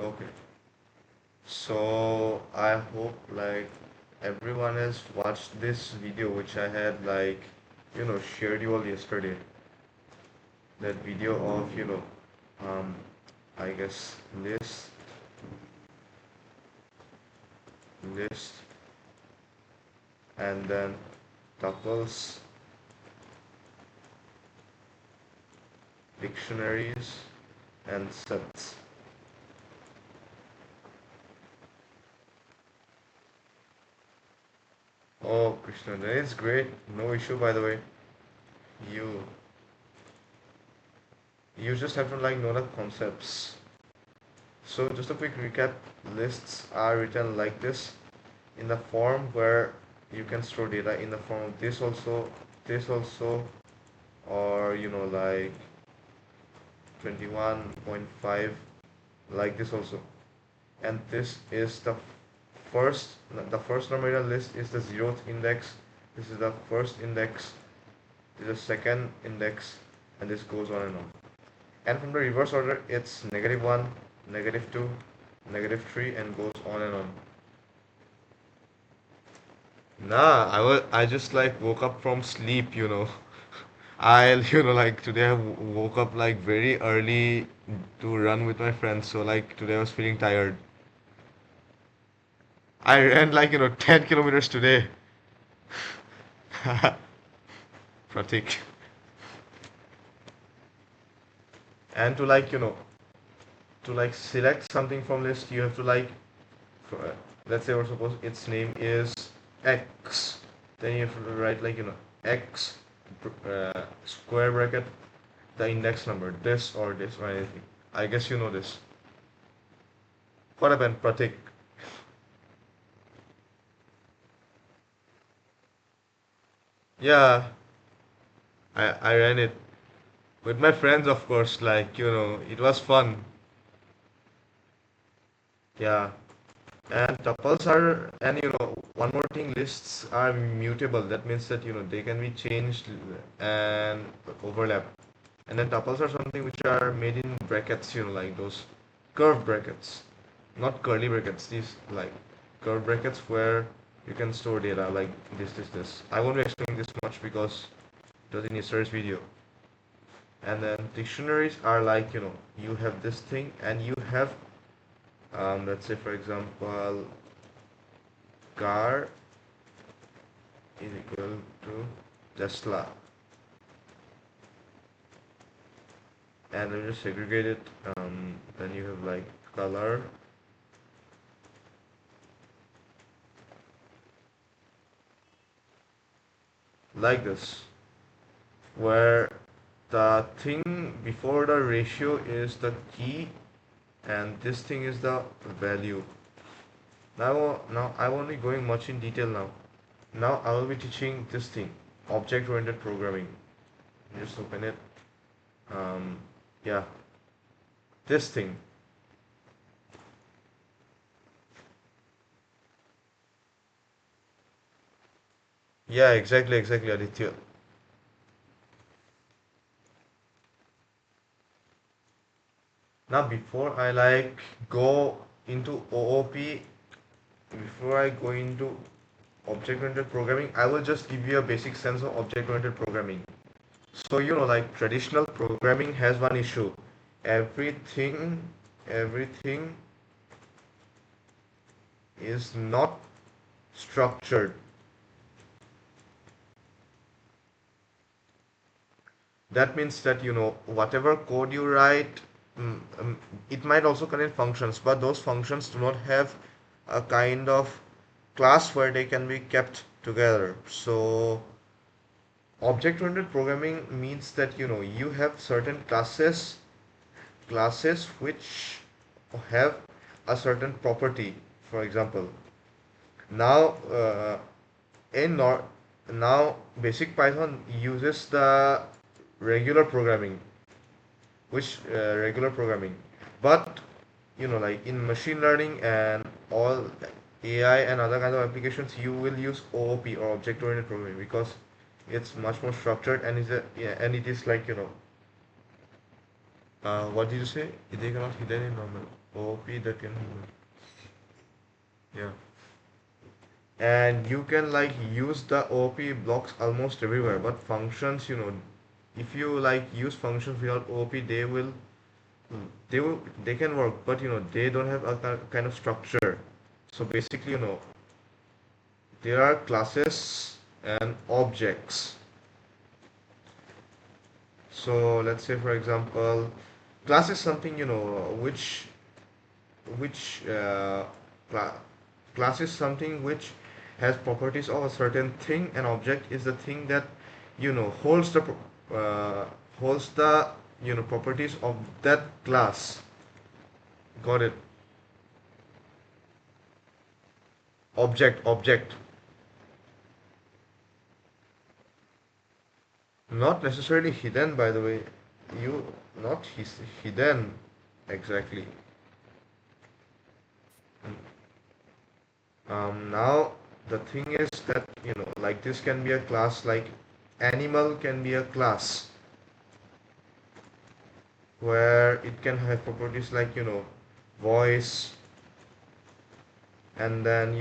Okay. So I hope like everyone has watched this video which I had like shared you all yesterday. That video of um I guess list and then tuples, dictionaries and sets. Oh Krishna, that is great. No issue by the way. You you just have to like know the concepts. So just a quick recap, lists are written like this in the form where you can store data in the form of this also, or like 21.5, like this also. And this is first, the first number in the list is the zeroth index. This is the first index, this is the second index, and this goes on and on. And from the reverse order, it's -1, -2, -3, and goes on and on. Nah, I just like woke up from sleep. I'll like today I woke up like very early to run with my friends, so like today I was feeling tired. I ran like 10 kilometers today. Pratik. And to like to like select something from list, you have to like let's say or suppose its name is X, then you have to write like X square bracket the index number, this or anything. I guess you know this. What happened, Pratik? Yeah, I ran it with my friends, of course. Like it was fun. Yeah, and tuples are, and one more thing, lists are mutable. That means that they can be changed and overlap. And then tuples are something which are made in brackets, like those curved brackets, not curly brackets. These like curved brackets where you can store data like this. I won't be explaining this much because it was in yesterday's video. And then dictionaries are like you have this thing and you have let's say for example car is equal to Tesla, and then you segregate it. Then you have like color like this, where the thing before the ratio is the key and this thing is the value. Now I won't be going much in detail now. Now I will be teaching this thing, object-oriented programming. Just open it. Um, yeah, this thing. Yeah, exactly, Aditya. Now before I like go into OOP, before I go into object-oriented programming, I will just give you a basic sense of object-oriented programming. So like traditional programming has one issue. Everything is not structured. That means that whatever code you write, it might also contain functions, but those functions do not have a kind of class where they can be kept together. So object-oriented programming means that you have certain classes which have a certain property. For example, now in nor now basic Python uses the regular programming, which regular programming, but like in machine learning and all AI and other kinds of applications, you will use OOP or object oriented programming because it's much more structured and is a, yeah, and it is like What did you say? They cannot hidden in normal. OOP that can, yeah. And you can like use the OOP blocks almost everywhere, but functions, if you like use functions without OOP, they can work, but they don't have a kind of structure. So basically, there are classes and objects. So let's say, for example, class is something which cla- class is something which has properties of a certain thing. An object is the thing that holds uh, the properties of that class. Got it? Object. Not necessarily hidden, by the way. You not hidden exactly. Now the thing is that like this can be a class, like animal can be a class where it can have properties like voice, and then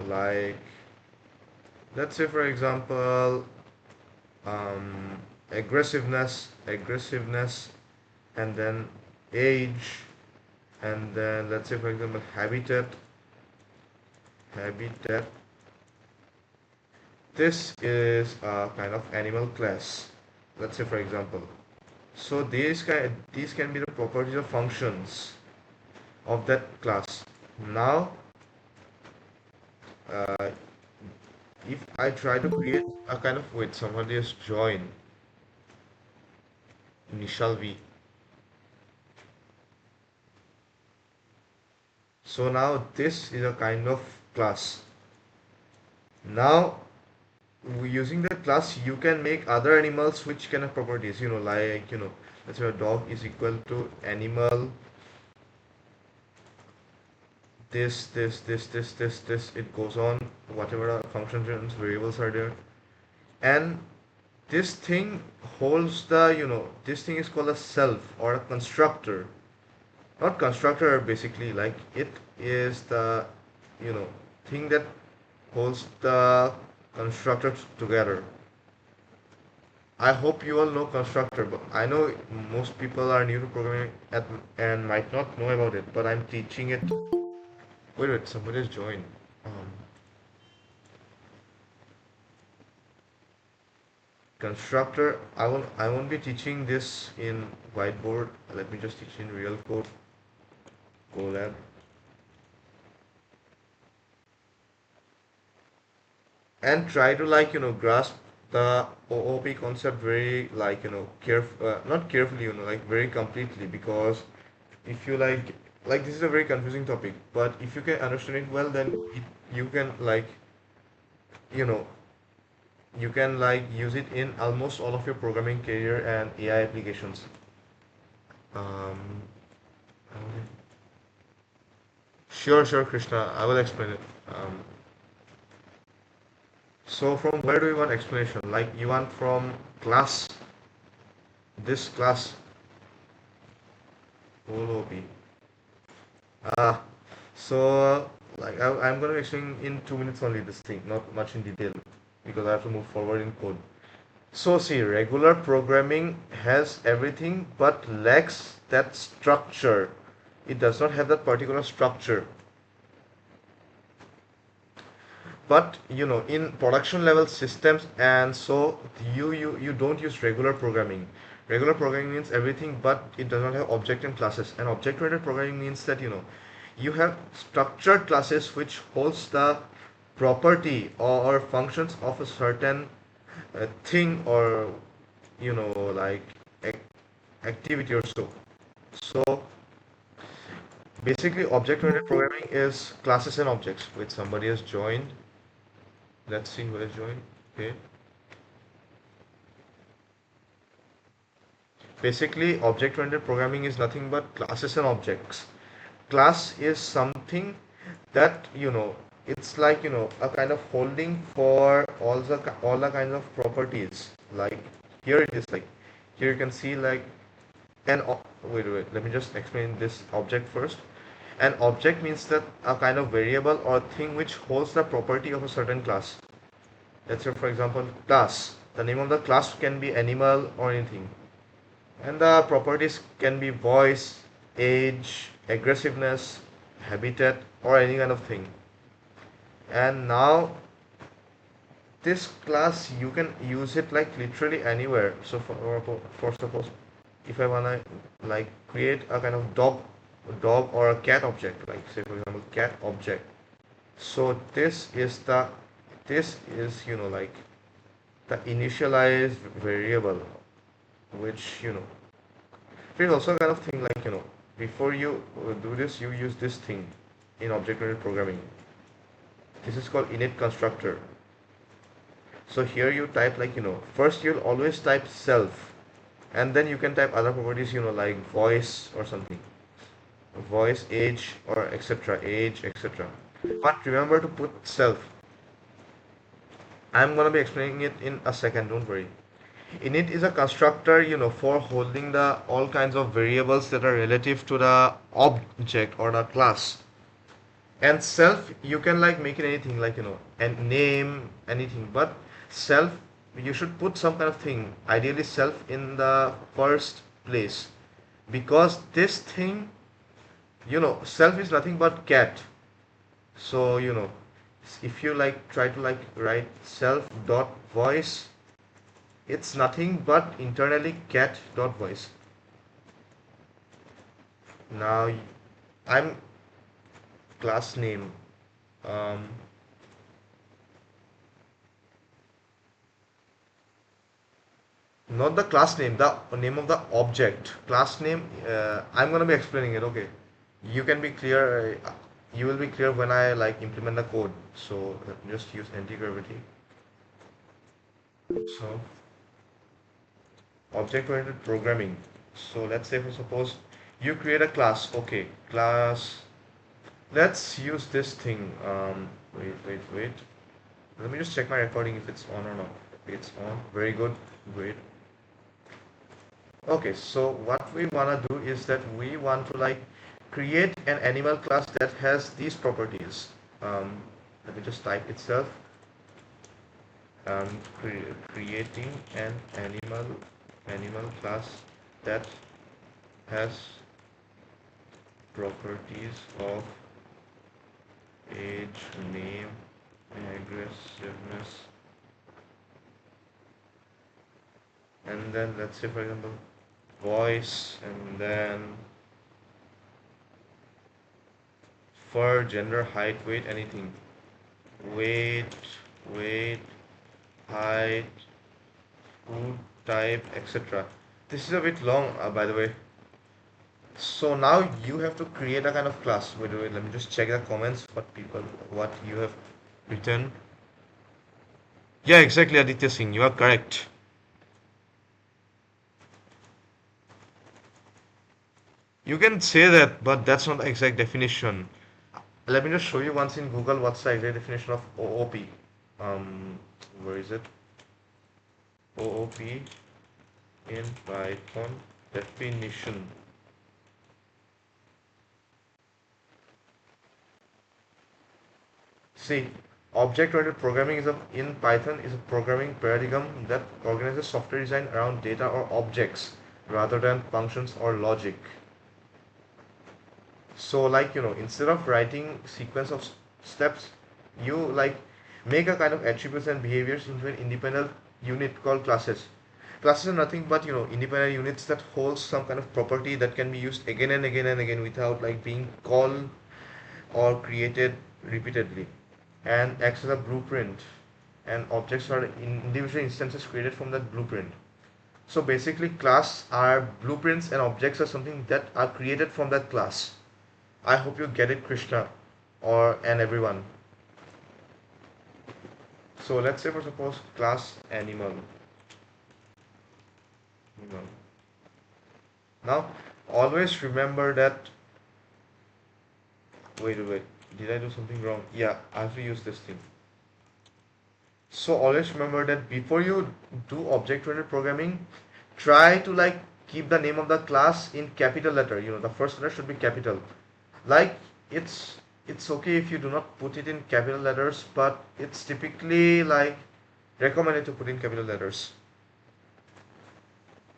like let's say for example aggressiveness, and then age, and then let's say for example habitat. This is a kind of animal class, let's say for example. So these can be the properties of functions of that class. Now, uh, if I try to create a kind of, wait, somebody has joined, initial V. So now this is a kind of class. Now, using that class, you can make other animals which can have properties, like, let's say a dog is equal to animal, this, it goes on, whatever functions and variables are there. And this thing holds this thing is called a self or a constructor. Not constructor, basically, like it is the, you know, thing that holds the constructors together. I hope you all know constructor, but I know most people are new to programming and might not know about it, but I'm teaching it. Wait, somebody has joined. Um, Constructor, I won't be teaching this in whiteboard. Let me just teach in real code, Colab. And try to like grasp the OOP concept very like not carefully, like very completely, because if you like this is a very confusing topic, but if you can understand it well, then you can like you know you can like use it in almost all of your programming career and AI applications. um okay. Sure, Krishna, I will explain it. So from where do you want explanation? Like you want from class, this class, OOP. Ah, so like I'm gonna explain in 2 minutes only this thing, not much in detail, because I have to move forward in code. So see, regular programming has everything but lacks that structure. It does not have that particular structure. But in production level systems, and so you don't use regular programming. Regular programming means everything, but it does not have object and classes. And object oriented programming means that you have structured classes which holds the property or functions of a certain thing, or like ac- activity or so. So basically object oriented programming is classes and objects. Which somebody has joined. Let's see who has joined. Okay. Basically, object-oriented programming is nothing but classes and objects. Class is something that it's like a kind of holding for all the kinds of properties. Like here it is, like here you can see like an wait, let me just explain this object first. An object means that a kind of variable or thing which holds the property of a certain class. Let's say, for example, class. The name of the class can be animal or anything. And the properties can be voice, age, aggressiveness, habitat, or any kind of thing. And now this class you can use it like literally anywhere. So for suppose if I wanna like create a kind of dog or a cat object, like say for example cat object. So this is like the initialized variable, which it's also a kind of thing like before you do this you use this thing in object-oriented programming. This is called init constructor. So here you type like first you'll always type self, and then you can type other properties like voice or something, voice, age, or etc., age, etc. But remember to put self. I'm gonna be explaining it in a second, don't worry. Init is a constructor for holding the all kinds of variables that are relative to the object or the class. And self you can like make it anything like and name anything, but self you should put some kind of thing, ideally self in the first place, because this thing self is nothing but cat. So if you like try to like write self dot voice, it's nothing but internally cat dot voice. Now I'm class name, um not the class name, the name of the object. Class name, I'm gonna be explaining it, okay? You can be clear, you will be clear when I like implement the code. So let me just use anti-gravity. So object-oriented programming. So let's say for suppose you create a class, okay, class. Let's use this thing. Wait. Let me just check my recording if it's on or not. It's on. Very good. Great. Okay, so what we wanna do is that we want to like create an animal class that has these properties. Let me just type itself. Creating an animal class that has properties of age, name, aggressiveness, and then let's say for example voice, and then fur, gender, height, weight, anything, weight, height, food type, etc. This is a bit long, by the way. So now you have to create a kind of class. Wait, let me just check the comments, what you have written. Yeah, exactly, Aditya Singh, you are correct. You can say that, but that's not the exact definition. Let me just show you once in Google what's the exact definition of OOP. Where is it? OOP in Python definition. See, object-oriented programming in Python is a programming paradigm that organizes software design around data or objects rather than functions or logic. So like instead of writing sequence of steps, you like make a kind of attributes and behaviors into an independent unit called classes. Classes are nothing but independent units that hold some kind of property that can be used again and again and again without like being called or created repeatedly, and acts as a blueprint, and objects are individual instances created from that blueprint. So basically class are blueprints and objects are something that are created from that class. I hope you get it, Krishna, or and everyone. So let's say for suppose class animal. Now always remember that. Wait. Did I do something wrong? Yeah, I have to use this thing. So always remember that before you do object-oriented programming, try to like keep the name of the class in capital letter. The first letter should be capital. Like, it's it's okay if you do not put it in capital letters, but it's typically like recommended to put in capital letters.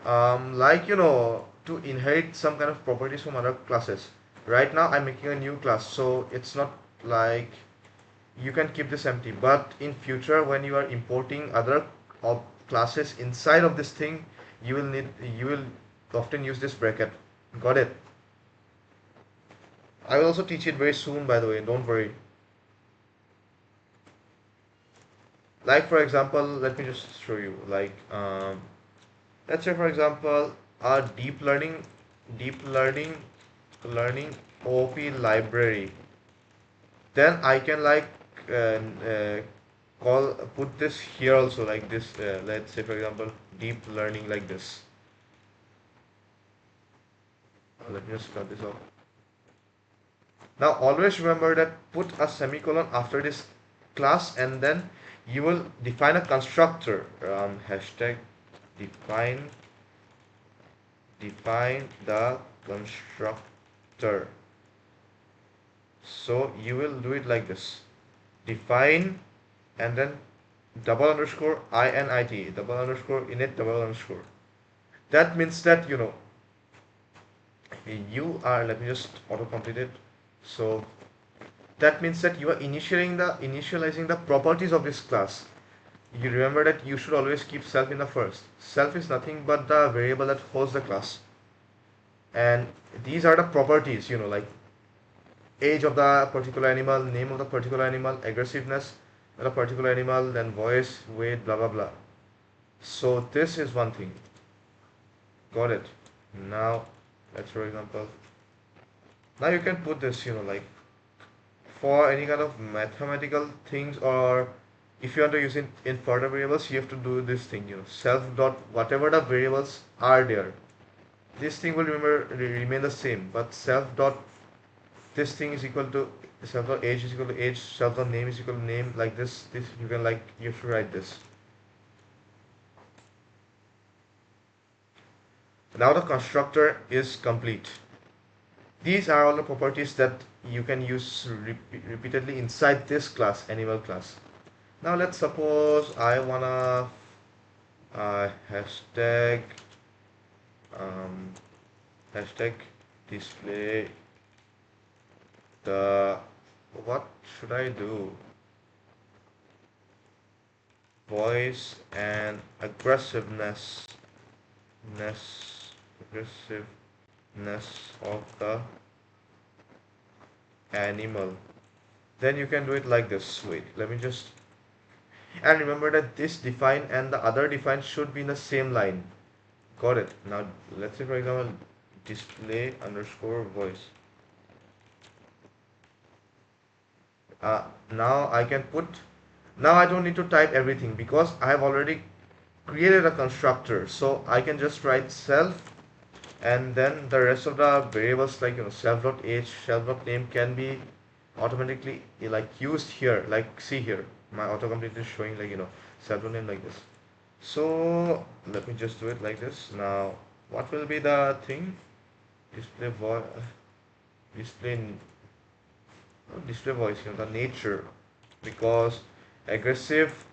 Like, to inherit some kind of properties from other classes. Right now I'm making a new class, so it's not like you can keep this empty, but in future when you are importing other classes inside of this thing, you will often use this bracket. Got it? I will also teach it very soon, by the way, don't worry. Like, for example, let me just show you, like, let's say, for example, a deep learning OOP library. Then I can, like, call put this here also, like this. Let's say, for example, deep learning, like this. Let me just cut this off. Now always remember that put a semicolon after this class, and then you will define a constructor. Hashtag define the constructor. So you will do it like this: define, and then double underscore init, double underscore init, double underscore. That means that, you are, let me just auto complete it. So that means that you are initializing the properties of this class. You remember that you should always keep self in the first. Self is nothing but the variable that holds the class, and these are the properties, like age of the particular animal, name of the particular animal, aggressiveness of the particular animal, then voice, weight, blah blah blah. So this is one thing. Got it? Now, let's, for example, now you can put this, like, for any kind of mathematical things, or if you want to use it in further variables, you have to do this thing, self dot whatever the variables are there. This thing will remain the same, but self dot this thing is equal to self dot age is equal to age, self dot name is equal to name, like this you can, like, you have to write this. Now the constructor is complete. These are all the properties that you can use repeatedly inside this class, animal class. Now let's suppose I wanna hashtag um, hashtag display the, what should I do? Voice and aggressiveness of the animal. Then you can do it like this. Wait, let me just, and remember that this define and the other define should be in the same line. Got it? Now let's say, for example, display underscore voice. Now I can put, now I don't need to type everything because I have already created a constructor, so I can just write self, and then the rest of the variables, like, self.age, self.name can be automatically, like, used here. Like, see here, my autocomplete is showing, like, self.name, like this. So let me just do it like this. Now what will be the thing? Display voice, display display voice, the nature, because aggressive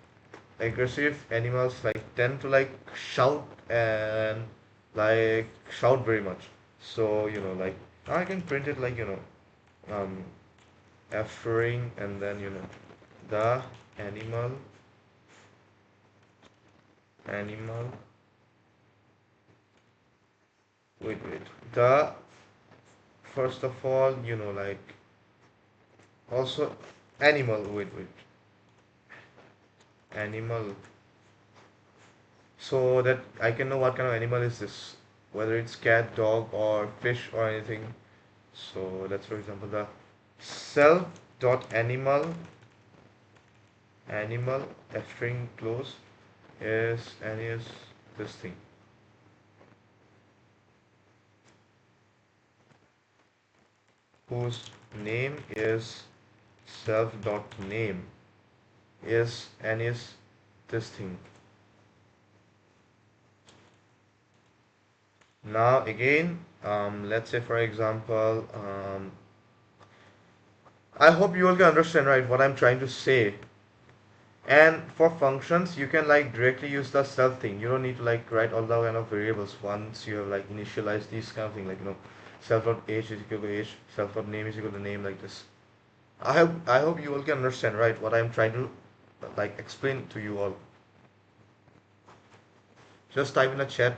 animals, like, tend to, like, shout, and, like, shout very much. So, like, I can print it like, um F-ring, and then, the animal wait, the, first of all, like, also animal, wait, animal, so that I can know what kind of animal is this, whether it's cat, dog, or fish, or anything. So that's, for example, the self dot animal string close is this thing, whose name is self dot name is this thing. Now again, let's say for example, I hope you all can understand right what I'm trying to say. And for functions, you can like directly use the self thing. You don't need to like write all the kind of variables once you have like initialized these kind of thing, like self dot age is equal to age, self dot name is equal to name, like this. I hope you all can understand right what I'm trying to like explain to you all. Just type in the chat.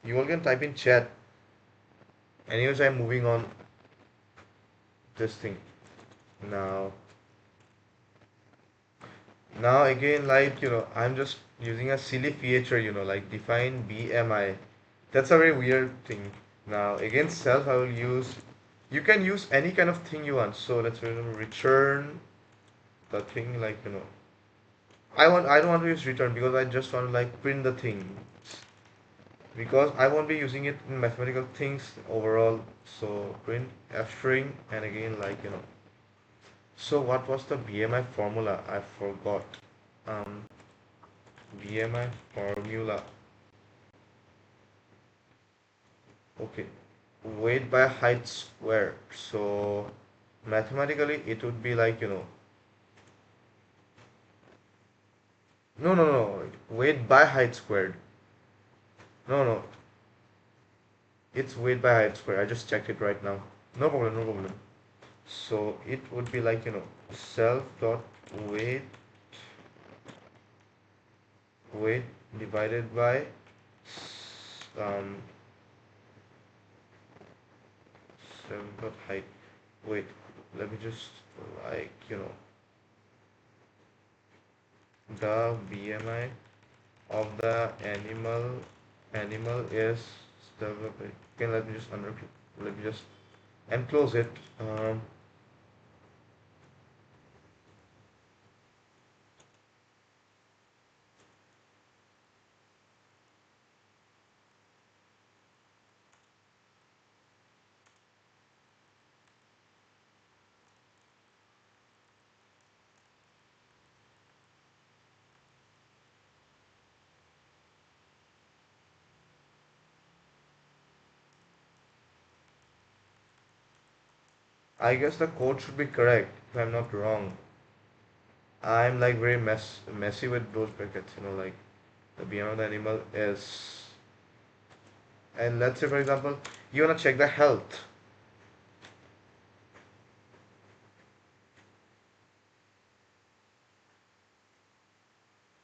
You all can type in chat. Anyways, I'm moving on this thing now. Now again, like I'm just using a silly feature, like define BMI. That's a very weird thing. Now again, self I will use. You can use any kind of thing you want. So let's return the thing like I don't want to use return because I just want to like print the thing because I won't be using it in mathematical things overall. So print f string and again like So what was the BMI formula? I forgot. Um, BMI formula. Okay, weight by height squared. So mathematically, it would be like no, no, no, weight by height squared. No, no, it's weight by height squared. I just checked it right now. No problem, no problem. So it would be like self dot weight weight divided by um self dot height. Wait, let me just like the BMI of the animal is developing. Okay, let me just let me just enclose it. I guess the code should be correct if I'm not wrong. I'm like very messy with those brackets, like the BMI of the animal is, and let's say for example, you wanna check the health.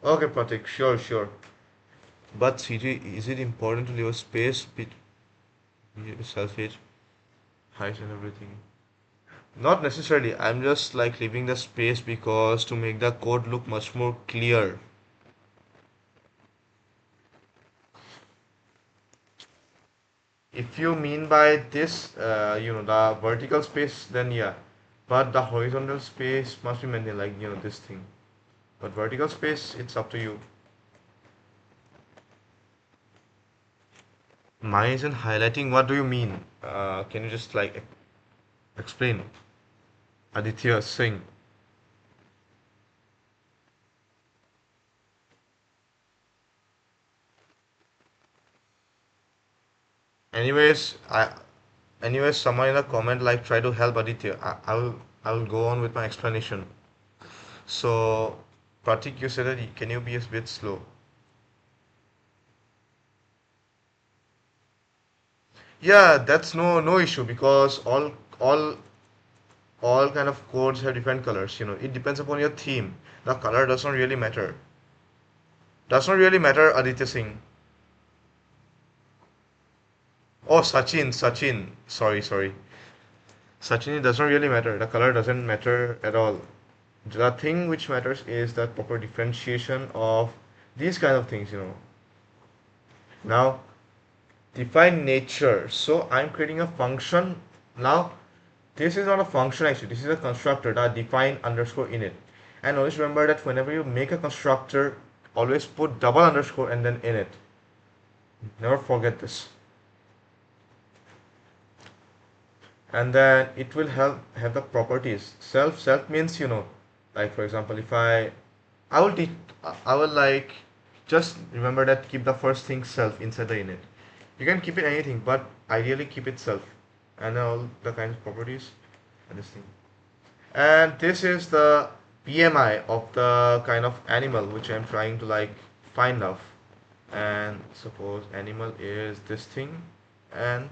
Okay, Pratik, sure, sure. But CG, is it important to leave a space between self-age, height, and everything? Not necessarily. I'm just like leaving the space because to make the code look much more clear. If you mean by this, the vertical space, then yeah. But the horizontal space must be maintained, like this thing. But vertical space, it's up to you. Mine isn't highlighting. What do you mean? Can you just like explain? Aditya Singh. Anyways, someone in a comment like try to help Aditya. I will go on with my explanation. So, Pratik, you said that can you be a bit slow? Yeah, that's no issue because all kind of codes have different colors. It depends upon your theme. The color does not really matter. Does not really matter, Aditya Singh. Oh, Sachin. Sorry. Sachin, it does not really matter. The color doesn't matter at all. The thing which matters is the proper differentiation of these kind of things. Now, define nature. So I'm creating a function. Now, this is not a function actually. This is a constructor that define underscore in it. And always remember that whenever you make a constructor, always put double underscore and then in it. Never forget this. And then it will help have the properties. Self means like for example, if I will teach. I will like just remember that keep the first thing self inside the init. You can keep it anything, but ideally keep it self and all the kinds of properties and this thing. And this is the BMI of the kind of animal which I'm trying to like find out. And suppose animal is this thing, and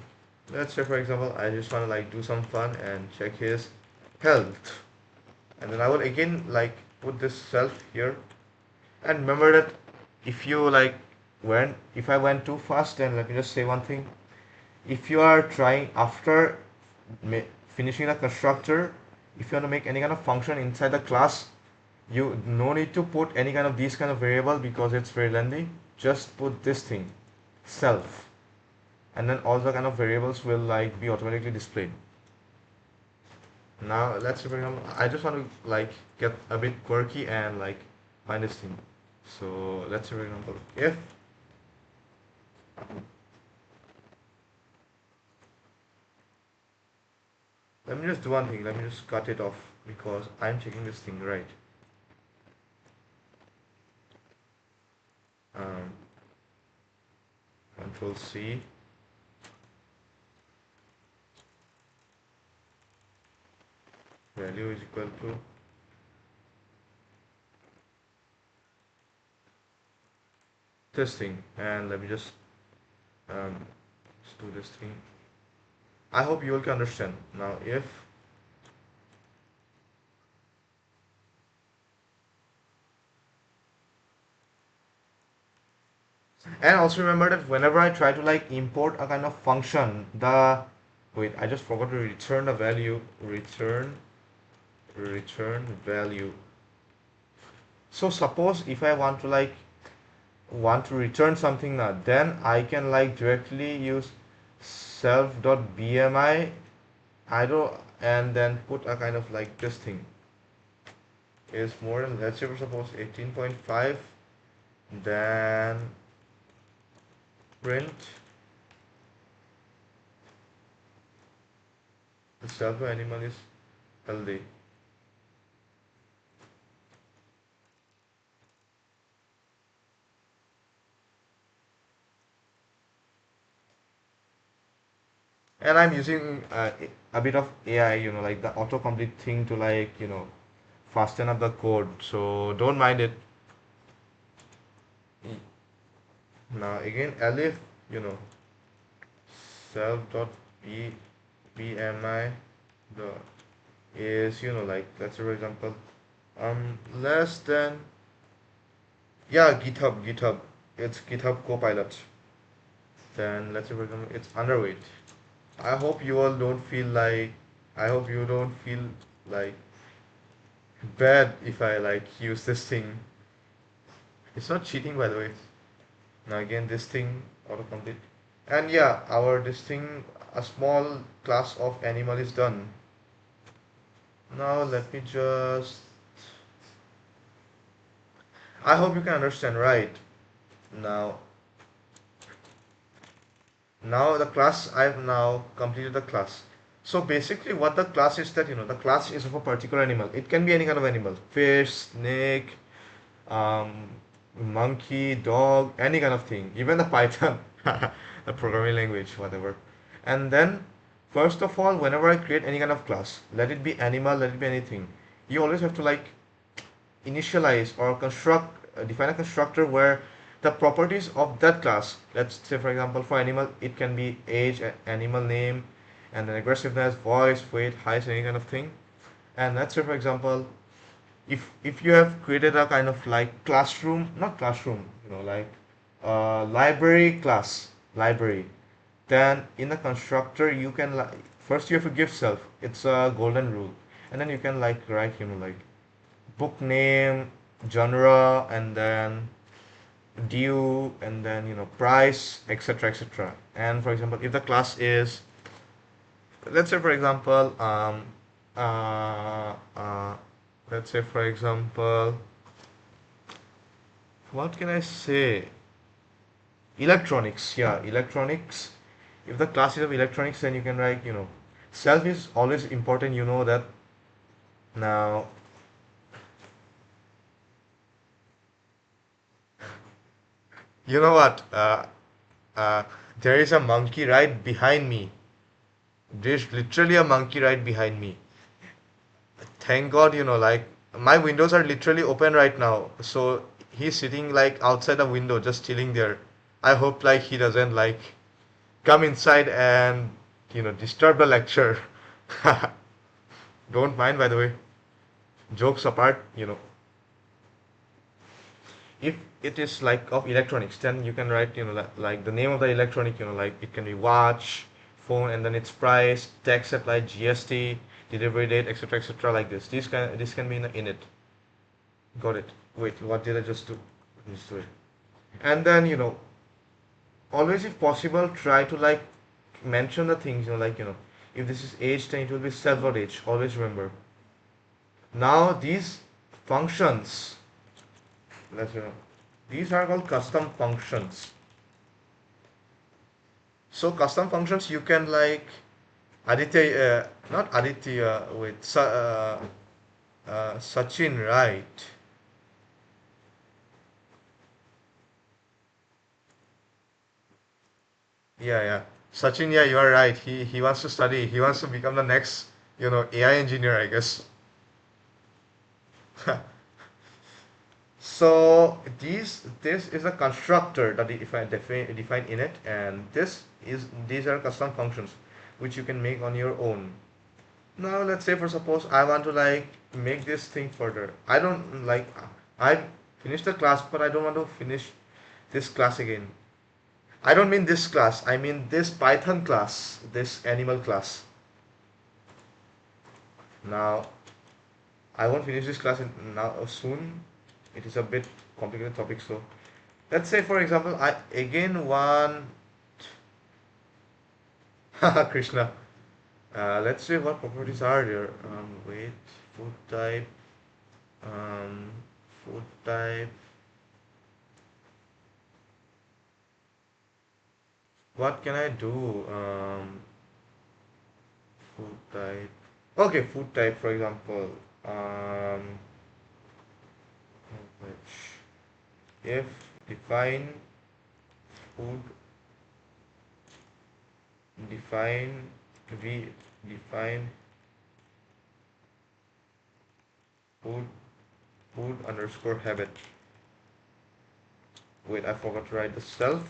let's say for example I just want to like do some fun and check his health, and then I will again like put this self here. And remember that if you like went if I went too fast, then let me just say one thing. If you are trying after finishing the constructor, if you want to make any kind of function inside the class, you no need to put any kind of these kind of variable because it's very lengthy. Just put this thing self, and then all the kind of variables will like be automatically displayed. Now let's say for example I just want to like get a bit quirky and like find this thing. So let's say for example if let me just do one thing, let me just cut it off because I'm checking this thing right. um, Control C, value is equal to this thing, and let me just do this thing. I hope you all can understand. Now if and also remember that whenever I try to like import a kind of function, the wait, I just forgot to return a value, return value. So suppose if I want to return something now, then I can like directly use self.bmi idle and then put a kind of like this thing is more than, let's say we're suppose 18.5, then print the self animal is healthy. And I'm using a bit of AI, like the autocomplete thing to like, fasten up the code. So don't mind it. Now again, elif, you know, self.bmi the is, like let's say for example, less than, yeah, GitHub. It's GitHub Copilot. Then let's say for example, it's underweight. I hope you all don't feel like, I hope you don't feel like bad if I like use this thing. It's not cheating by the way. Now again this thing autocomplete. And yeah, our this thing a small class of animal is done. Now let me just I hope you can understand right. Now now the class I've now completed the class. So basically what the class is that the class is of a particular animal. It can be any kind of animal. Fish, snake, um, monkey, dog, any kind of thing, even the Python, the programming language, whatever. And then, first of all, whenever I create any kind of class, let it be animal, let it be anything, you always have to like initialize or define a constructor where the properties of that class, let's say for example, for animal, it can be age, animal name, and then aggressiveness, voice, weight, height, any kind of thing. And let's say for example, if you have created a kind of like classroom, not classroom, like library class, library, then in the constructor you can like first you have to give self. It's a golden rule, and then you can like write like book name, genre, and then due, and then price, etc., etc. And for example, if the class is, let's say for example, uh, uh, let's say for example, what can I say? Electronics, yeah, electronics. If the class is of electronics, then you can write, self is always important, that. Now, You know what? Uh, there is a monkey right behind me. There's literally a monkey right behind me. Thank God, like my windows are literally open right now. So he's sitting like outside the window, just chilling there. I hope like he doesn't like come inside and disturb the lecture. Don't mind, by the way. Jokes apart, if it is like of electronics, then you can write, like the name of the electronic, like it can be watch, phone, and then its price, tax applied, GST, delivery date, etc., etc., like this. This can be in it. Got it. Wait, what did I just do? Just do it. And then, always if possible, try to like mention the things, like, if this is age, then it will be self dot age. Always remember. Now these functions, let's these are called custom functions. So custom functions you can like Aditya, not Aditya, wait, Sachin, right? Yeah, yeah. Sachin, yeah, you are right. He wants to study. He wants to become the next, AI engineer, I guess. So this is a constructor that define in it, and these are custom functions which you can make on your own. Now let's say for suppose I want to like make this thing further. I don't like I finished the class, but I don't want to finish this class again. I don't mean this class. I mean this Python class, this animal class. Now I won't finish this class now soon. It is a bit complicated topic, so let's say for example I again want Krishna. Let's say what properties are there. Wait, food type, um, food type. What can I do? Food type. Okay, food type, for example. Um, which if define food, define we define food food underscore habit. Wait, I forgot to write the self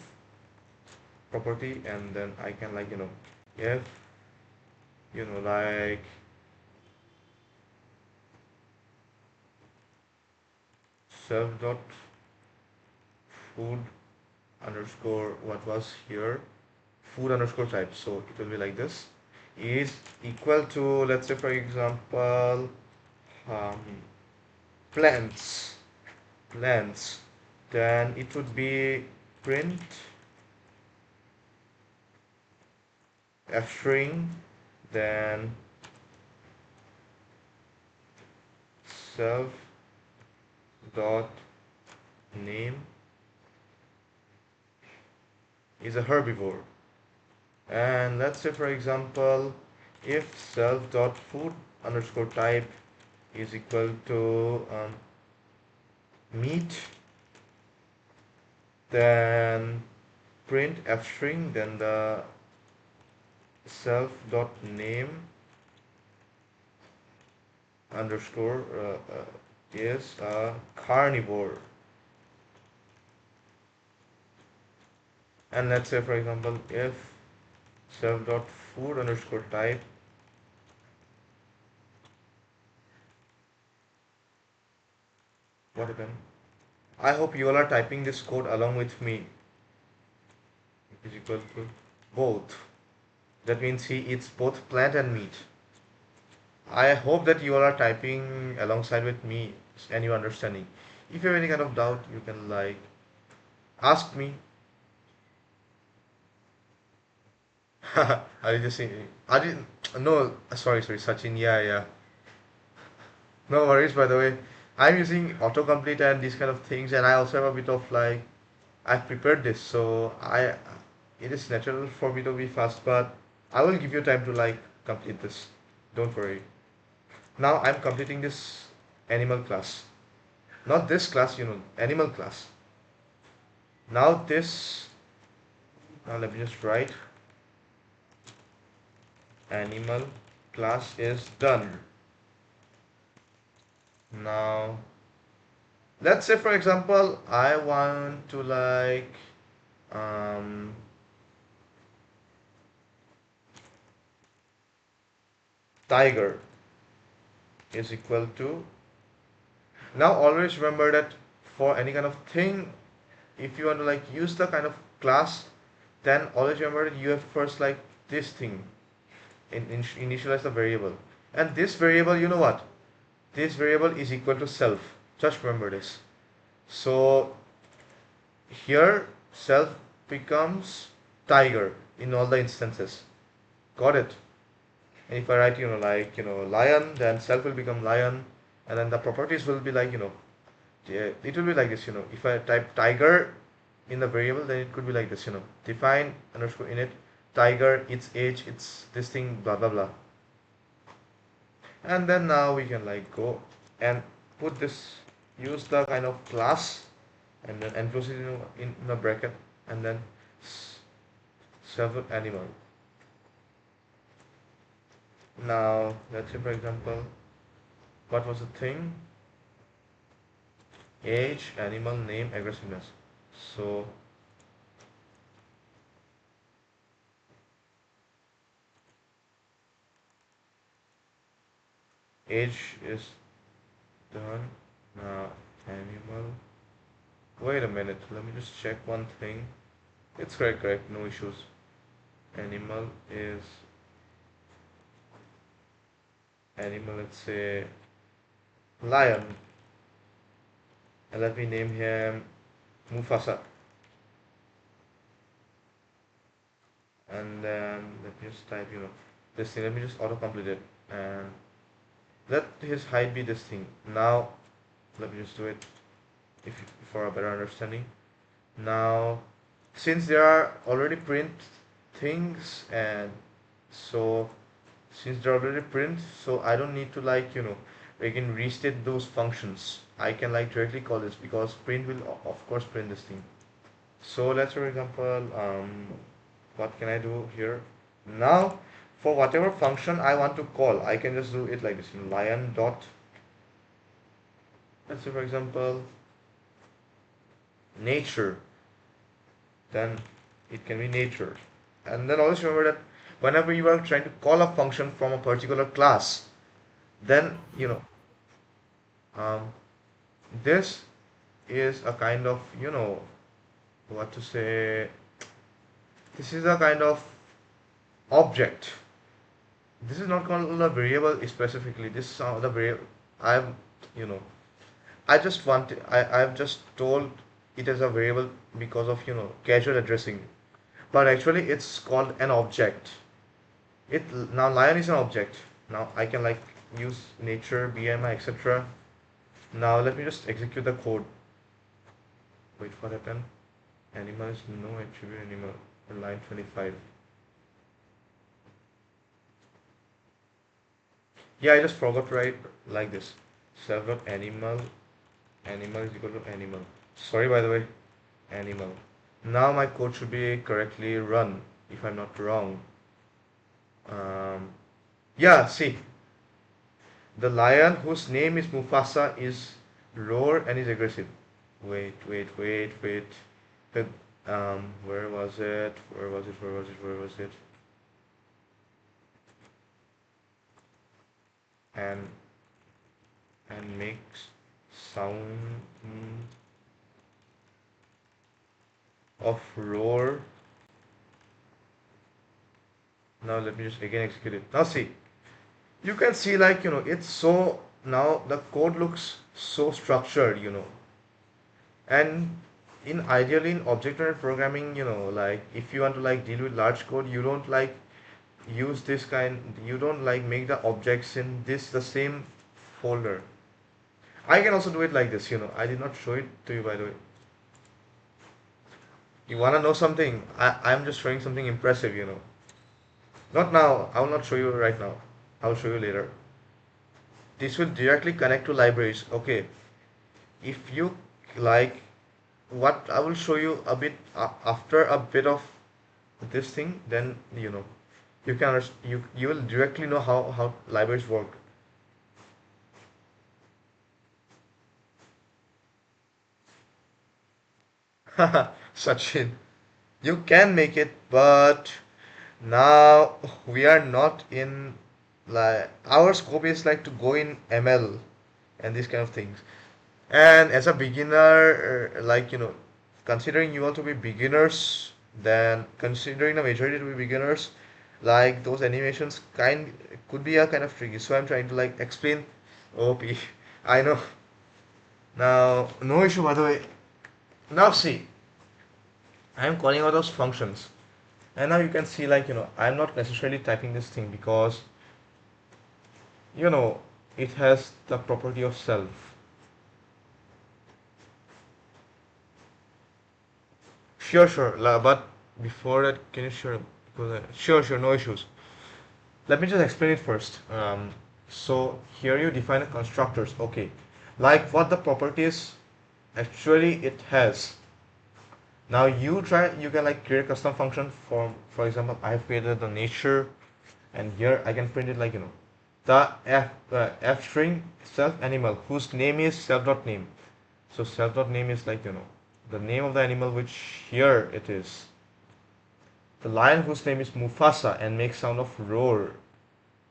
property, and then I can like if like self dot food underscore what was here food underscore type, so it will be like this, is equal to, let's say for example, um, plants plants, then it would be print f string, then self dot name is a herbivore. And let's say for example, if self dot food underscore type is equal to meat, then print f string, then the self dot name underscore is a carnivore. And let's say for example, if self dot food underscore type, what happened? I hope you all are typing this code along with me. Is equal to both. That means he eats both plant and meat. I hope that you all are typing alongside with me and you understanding. If you have any kind of doubt, you can like ask me. I just say I didn't. No, sorry, Sachin. Yeah, yeah. No worries. By the way, I'm using autocomplete and these kind of things, and I also have a bit of like I've prepared this, so it is natural for me to be fast, but I will give you time to like complete this. Don't worry. Now I'm completing this animal class. Not this class, animal class. Now this, now let me just write animal class is done. Now let's say for example I want to like um, tiger is equal to, now always remember that for any kind of thing, if you want to like use the kind of class, then always remember that you have first like this thing initialize the variable, and this variable, you know what, this variable is equal to self. Just remember this. So here self becomes tiger in all the instances. Got it? And if I write, like, lion, then self will become lion, and then the properties will be like, yeah, it will be like this, if I type tiger in the variable, then it could be like this, define underscore init tiger, its age, its this thing, blah blah blah. And then now we can like go and put this, use the kind of class, and then enclose it in the bracket, and then server animal. Now let's say for example, what was the thing? Age, animal, name, aggressiveness. So age is done. Now animal. Wait a minute, let me just check one thing. It's correct, no issues. Animal is animal, let's say lion, and let me name him Mufasa. And then let me just type, this thing. Let me just autocomplete it, and let his height be this thing. Now let me just do it if for a better understanding. Now since there are already print things, and so since they're already print, so I don't need to like, again restate those functions. I can like directly call this because print will of course print this thing. So let's for example, what can I do here? Now for whatever function I want to call, I can just do it like this, lion dot, let's say for example nature, then it can be nature. And then always remember that whenever you are trying to call a function from a particular class, then um, this is a kind of, what to say, this is a kind of object. This is not called a variable specifically. This is the variable. I've you know I've just told it as a variable because of casual addressing, but actually it's called an object. It now lion is an object. Now I can like use nature, bmi, etc. Now let me just execute the code. Wait for that. Then animal is no attribute animal. Line 25. Yeah, I just forgot to write like this. Server animal, animal is equal to animal. Sorry, by the way, animal. Now my code should be correctly run, if I'm not wrong. Um, yeah, see, the lion whose name is Mufasa is roar and is aggressive. Wait. Wait. Where was it? Where was it? And makes sound of roar. Now let me just again execute it. Now see, you can see like it's so, now the code looks so structured, and in ideally in object-oriented programming, like if you want to like deal with large code, you don't like use this kind, you don't like make the objects in this the same folder. I can also do it like this, I did not show it to you by the way. You want to know something? I'm just showing something impressive, not now, I will not show you right now, I will show you later. This will directly connect to libraries. Okay, if you like what I will show you a bit after a bit of this thing, then you can you will directly know how libraries work. Sachin, you can make it, but now we are not in, like, our scope is like to go in ML and these kind of things. And as a beginner, like, considering you want to be beginners, then considering the majority to be beginners, like those animations could be a kind of tricky. So I'm trying to like explain. OP. I know. Now, no issue by the way. Now see, I'm calling out those functions. And now you can see, like, I'm not necessarily typing this thing because, you know, it has the property of self. Sure, sure. But before that, can you share? Because sure, sure, no issues. Let me just explain it first. So here you define a constructors. Okay, like what the property is, actually it has. Now you can like create a custom function for example, I have created the nature, and here I can print it like, the f string self animal whose name is self dot name. So self dot name is like, the name of the animal, which here it is the lion whose name is Mufasa and makes sound of roar,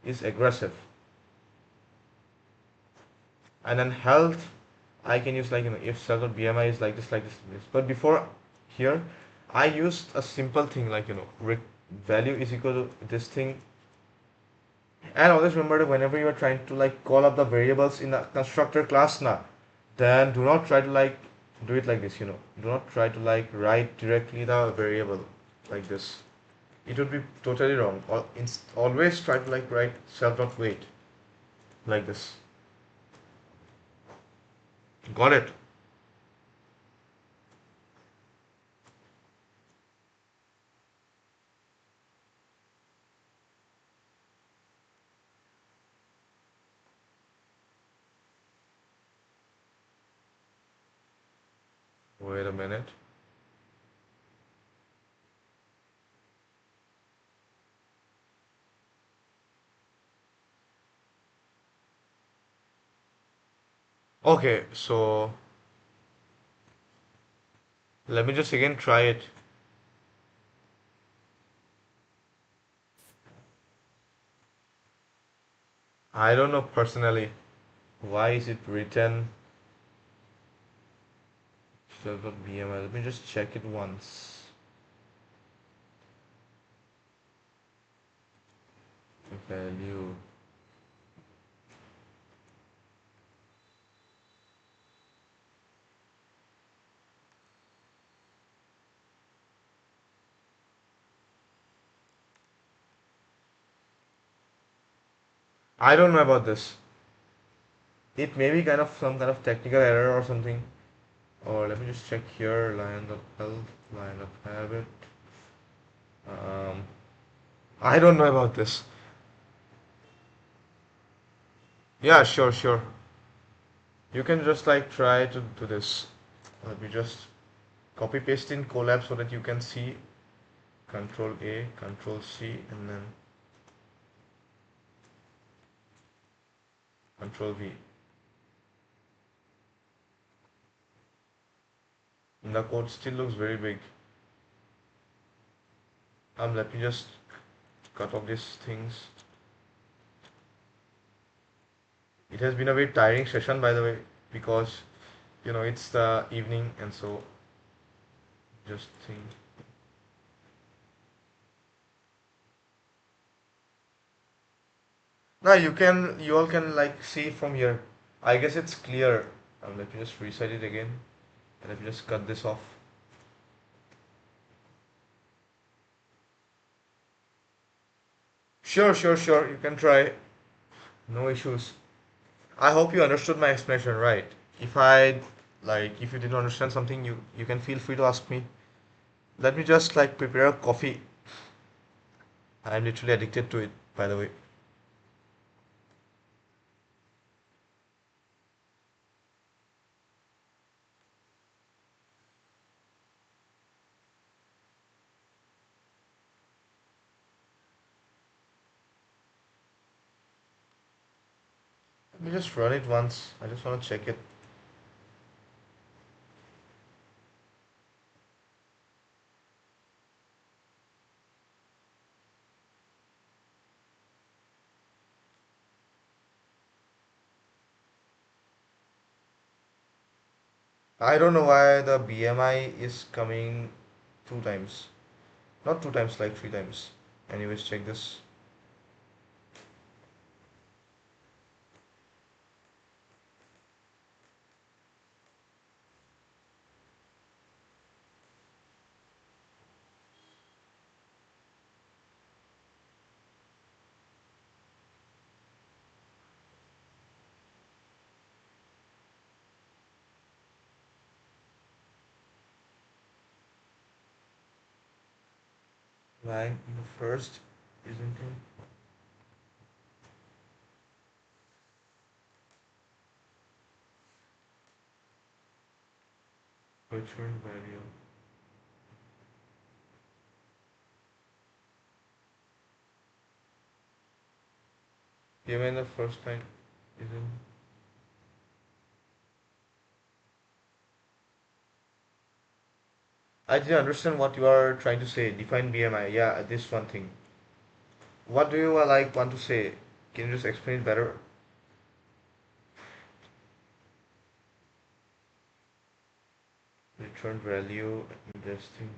is aggressive. And then health, I can use like, if self dot bmi is like this. But before, here I used a simple thing like, value is equal to this thing. And always remember that whenever you are trying to like call up the variables in a constructor class now, then do not try to like do it like this. Do not try to like write directly the variable like this. It would be totally wrong. Always try to like write self dot weight like this. Got it? Wait a minute. Okay, so let me just again try it. I don't know personally why is it written self.bmi. Let me just check it once. Value. I don't know about this. It may be kind of some kind of technical error or something. Or let me just check here. Lion.health, lion.habit. Um, I don't know about this. Yeah, sure, sure. You can just like try to do this. Let me just copy paste in Colab so that you can see. Control A, Control C, and then Control V. And the code still looks very big. Let me just cut off these things. It has been a very tiring session, by the way, because it's the evening, and so just think. Now you all can like see from here. I guess it's clear. Let me just reset it again, and let me just cut this off. Sure, sure, sure. You can try. No issues. I hope you understood my explanation, right? If you didn't understand something, you can feel free to ask me. Let me just like prepare a coffee. I'm literally addicted to it, by the way. me just run it once. I just want to check it. I don't know why the BMI is coming two times. Not two times, like three times. Anyways, check this. Line in the first isn't it? Return value. BMI in the first line isn't. I didn't understand what you are trying to say. Define BMI. Yeah, this one thing. What do you like want to say? Can you just explain it better? Return value, this thing.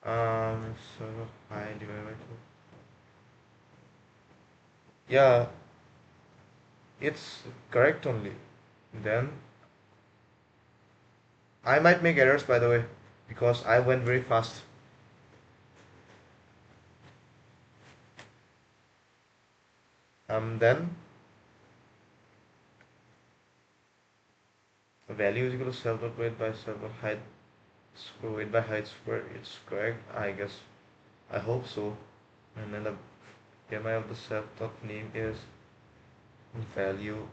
So high divided by two. Yeah, it's correct only. Then I might make errors by the way because I went very fast. Then value is equal to self dot weight by self dot height square weight by height square. It's correct, I guess. I hope so. And then the BMI of the self dot name is value.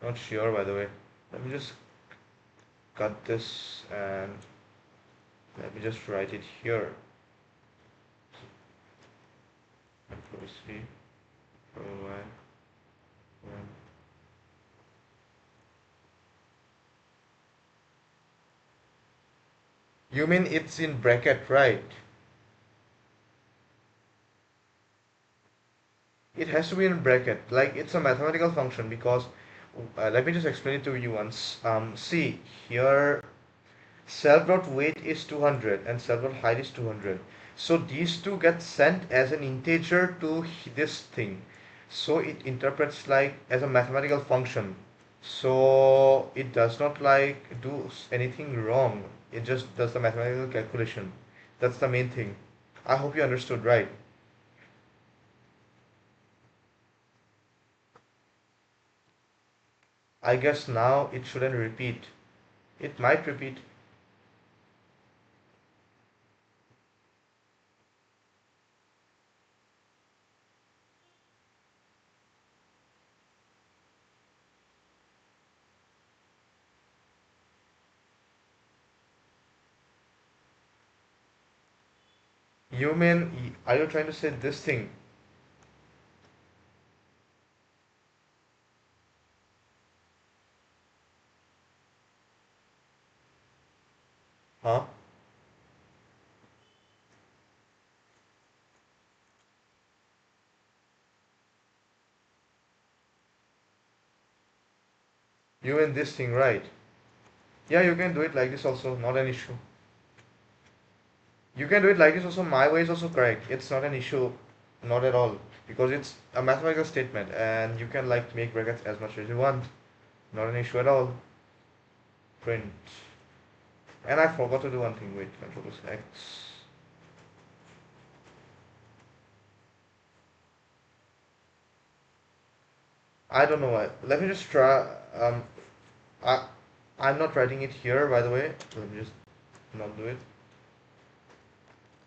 Not sure by the way. Let me just cut this and let me just write it here. Control C, Control Y, one. You mean it's in bracket, right? It has to be in bracket. Like it's a mathematical function because let me just explain it to you once. See here, self dot weight is 200 and self dot height is 200. So these two get sent as an integer to this thing. So it interprets like as a mathematical function. So it does not like do anything wrong. It just does the mathematical calculation. That's the main thing. I hope you understood, right? I guess now it shouldn't repeat. It might repeat. You mean, are you trying to say this thing? Huh? You mean this thing, right? Yeah, you can do it like this also, not an issue. You can do it like this also, my way is also correct. It's not an issue, not at all. Because it's a mathematical statement and you can like make brackets as much as you want. Not an issue at all. Print. And I forgot to do one thing, wait, Control plus X. I don't know why. Let me just try, I, I'm not writing it here by the way. Let me just not do it.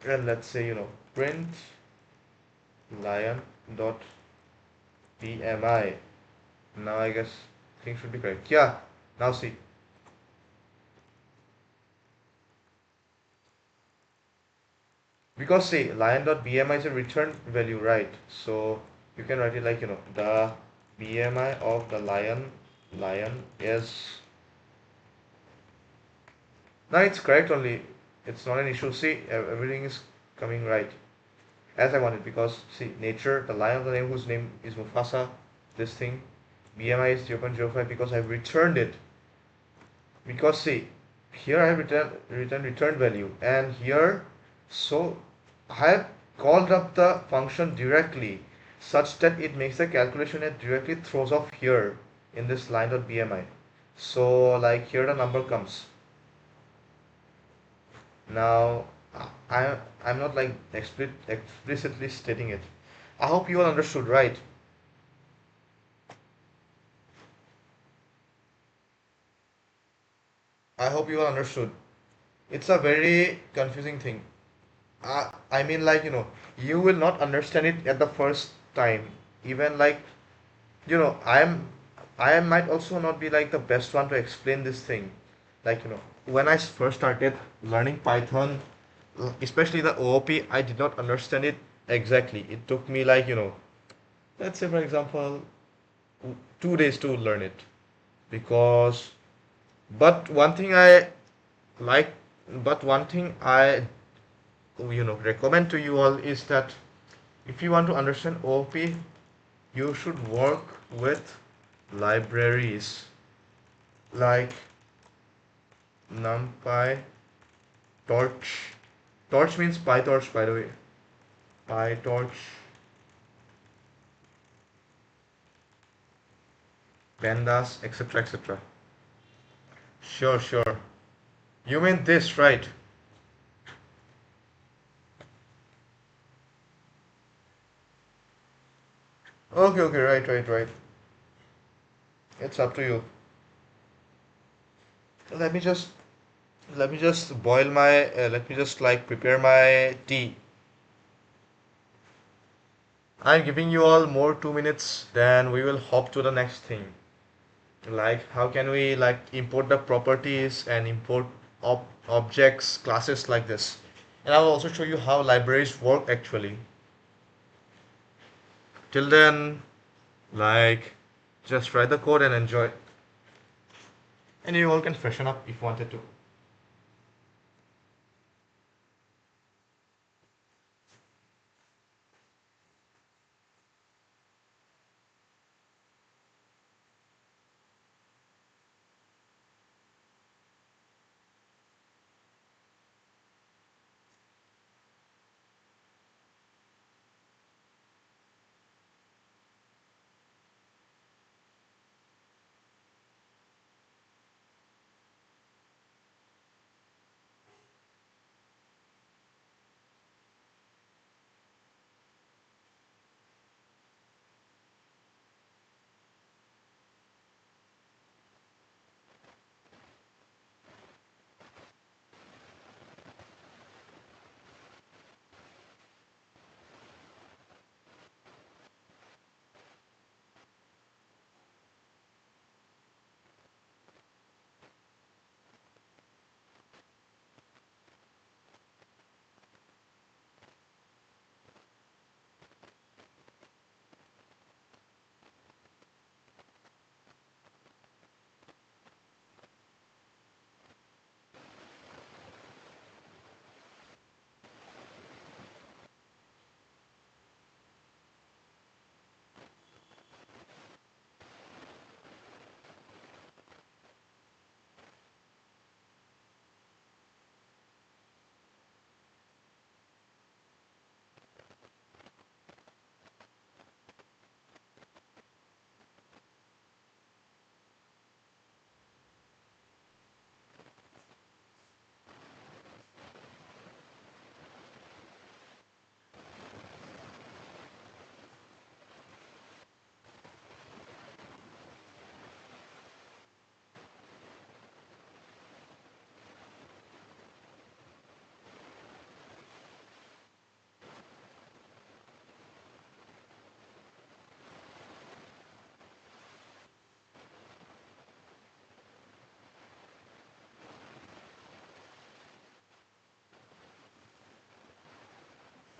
And let's say print lion dot bmi. Now I guess Things should be correct. Yeah. Now see. Because see, lion.bmi is a return value, right? So you can write it like, the BMI of the lion is. No, it's correct only. It's not an issue. See, everything is coming right as I wanted because see, nature, the lion of the name whose name is Mufasa, this thing, BMI is 0.05 because I've returned it. Because see, here I have return value, and here, so I have called up the function directly such that it makes the calculation and directly throws off here in this line.bmi. So like here the number comes. Now I'm not like explicitly stating it. I hope you all understood, right? I hope you all understood. It's a very confusing thing. I mean, like, you will not understand it at the first time. Even like, I might also not be like the best one to explain this thing. Like, when I first started learning Python, especially the OOP, I did not understand it exactly. It took me like, let's say for example, 2 days to learn it. Because, but one thing I like, but one thing I, recommend to you all is that if you want to understand OOP, you should work with libraries like NumPy, Torch. Torch means PyTorch, by the way. PyTorch, Pandas, etc. etc. Sure, sure. You mean this, right? Okay, okay, right, right, right. It's up to you. Let me just let me just like prepare my tea. I'm giving you all more 2 minutes, then we will hop to the next thing. Like how can we like import the properties and import objects, classes like this. And I will also show you how libraries work actually. Till then, like just write the code and enjoy. And you all can freshen up if you wanted to.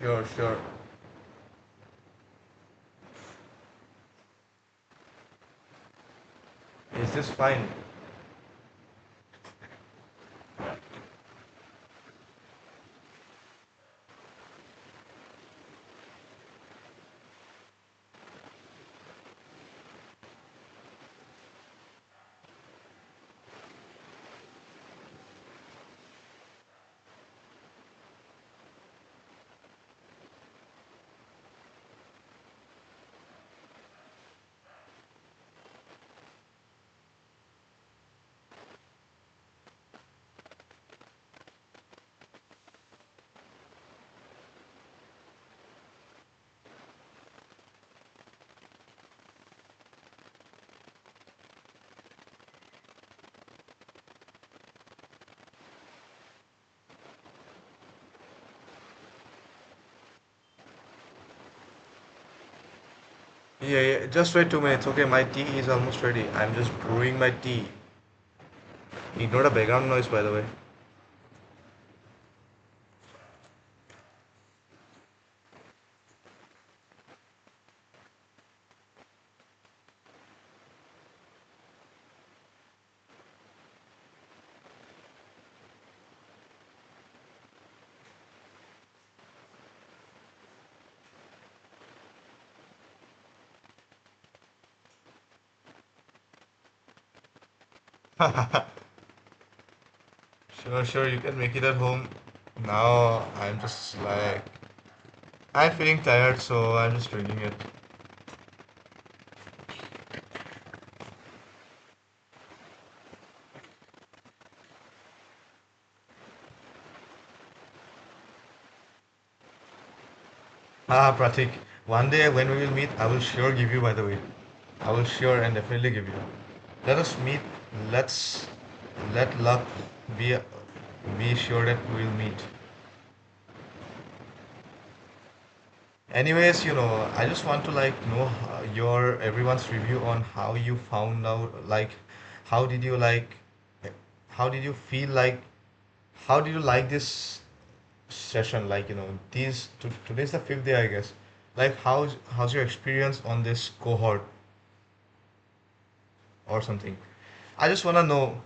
Sure, sure. Is this fine? Yeah, yeah, just wait 2 minutes. Okay, my tea is almost ready. I'm just brewing my tea. Ignore the background noise, by the way. Sure, sure, you can make it at home. Now I'm just like I'm feeling tired, so I'm just drinking it. Ah, Pratik, one day when we will meet, I will sure give you, by the way. I will sure and definitely give you. Let us meet. Let's let luck be be sure that we will meet. Anyways, I just want to like know your everyone's review on how you found out, like, how did you like, how did you feel like, how did you like this session? Like, today's the fifth day, I guess. Like, how's your experience on this cohort or something? I just wanna know,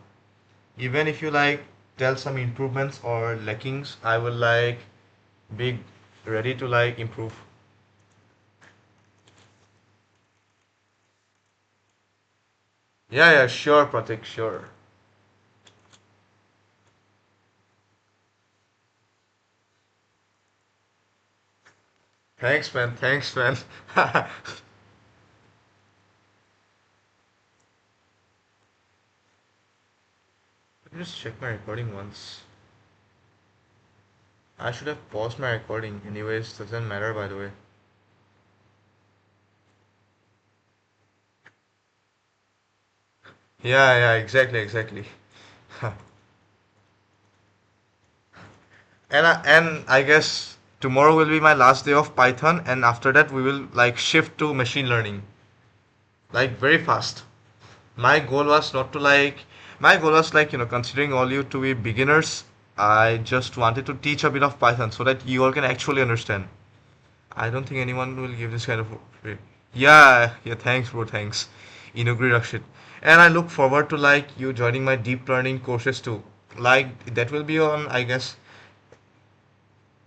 even if you like tell some improvements or lackings, I will like be ready to like improve. Yeah, yeah, sure, Pratik, sure. Thanks, man. Thanks, man. Let me just check my recording once. I should have paused my recording. Anyways, doesn't matter, by the way. Yeah, yeah, exactly, exactly. And I guess tomorrow will be my last day of Python, and after that we will like shift to machine learning, like very fast. My goal was not to like. My goal was like considering all you to be beginners. I just wanted to teach a bit of Python so that you all can actually understand. I don't think anyone will give this kind of. Yeah, yeah. Thanks, bro. Thanks. Inugri Rakshit. And I look forward to like you joining my deep learning courses too. Like that will be on, I guess,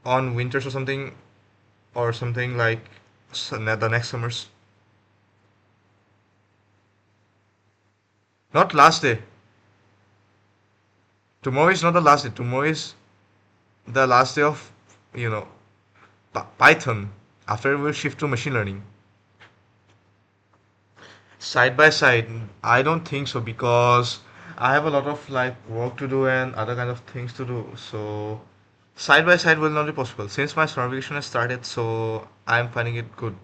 on winters or something like the next summers. Not last day. Tomorrow is not the last day. Tomorrow is the last day of you know Python. After we'll shift to machine learning. Side by side, I don't think so because I have a lot of like work to do and other kind of things to do. So side by side will not be possible since my summer vacation has started. So I'm finding it good.